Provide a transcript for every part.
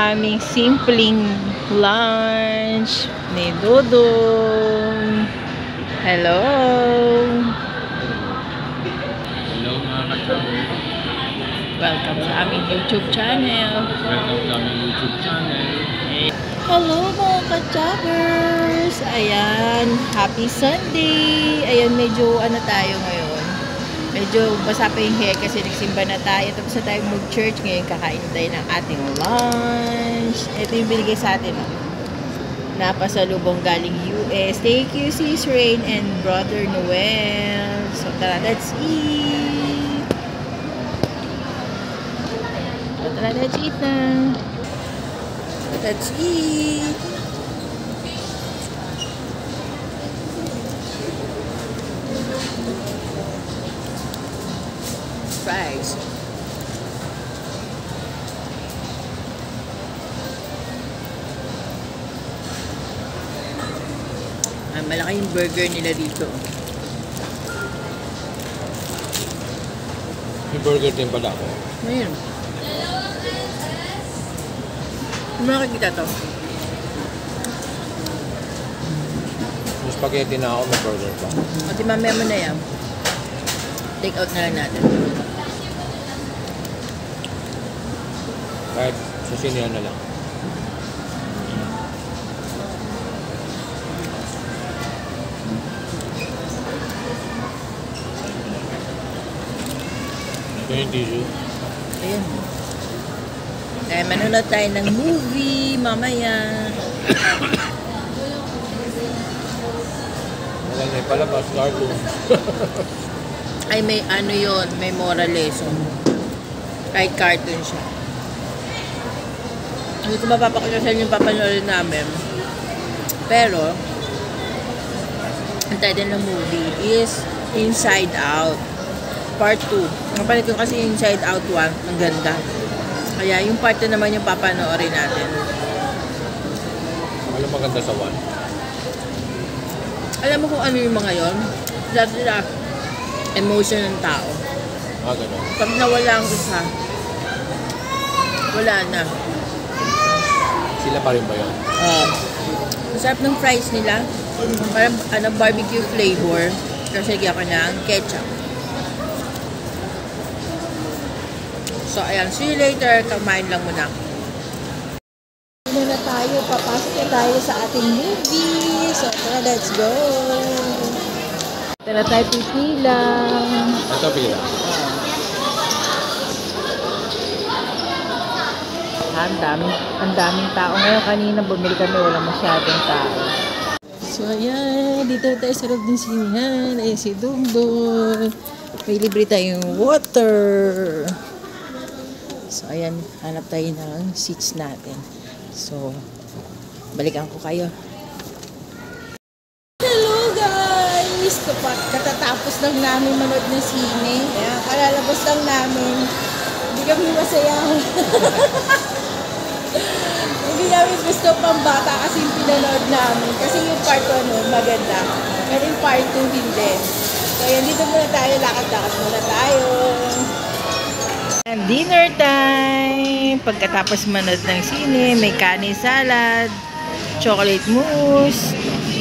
aming simpleng lunch ni Dudong. Hello! Hello mga ka-chavers. Welcome sa aming YouTube channel. Welcome sa aming YouTube channel. Hello mga ka-chavers! Ayan, happy Sunday! Ayan, medyo ano tayo ngayon. Medyo basa pa yung hair kasi nagsimba na tayo. Tapos na tayo mag-church. Ngayon kakain tayo ng ating lunch. Ito yung binigay sa atin. Napasalubong galing US. Thank you, Sis Rain and Brother Noel. So tara, let's eat. So tara, let's eat na. Let's eat. Fries. Malaki yung burger nila dito. May burger din pala ako. Ayun. Makikita to. Yung spaghetti na ako, may burger pa. At mamaya mo na yan. Take out na lang natin. Kahit sa sinihan na lang. Ito yung tissue. Ayun. Kaya manonood tayo ng movie mamaya. Wala na ipalabas, cartoon. Ay, may ano yun, may moral lesson. Kahit cartoon siya. Hindi ko mapapakasal yung papanood namin. Pero, ang title ng movie is Inside Out Part 2. Napalit ko kasi Inside Out 1. Ang ganda. Kaya yung part 2 naman yung papanoorin natin. Alam maganda sa 1. Alam mo kung ano yung mga yon? Dati na emotion ng tao. Ah, gano'n. Pag nawala ang isa, wala na. Sila pa rin ba yun? Masarap ng fries nila. Parang ano, barbecue flavor. Kasi lagyan ko ng ketchup. So, ayan. See you later. Kamain lang muna. Na tayo. Papasok na tayo sa ating movie. So, tara, let's go. Tara tayo pipila. Ito pila. Ang daming tao ngayon. Kanina bumili kami, wala masyadong tao. So ayan, dito tayo sa loob ng sinihan. Ayan si Dugdug. May libre tayong water. So ayan, hanap tayo ng seats natin. So, balikan ko kayo. Hello guys! Katatapos lang namin manood ng sine. Ayan, kalalabas lang namin. Hindi kami masaya. Hindi namin gusto pang bata kasi yung pinanood namin. Kasi yung part 1 maganda. Pero yung part 2 hindi. So yan, dito muna tayo. Lakad-lakad muna tayo. And dinner time! Pagkatapos manood ng sine, may kanin salad, chocolate mousse,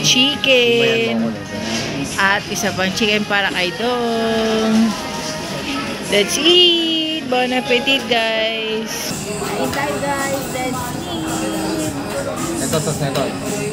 chicken, at isa pang chicken para kay Dong. Let's eat! Bon appetit guys! Kain tayo guys! Let's eat! Ito, ito.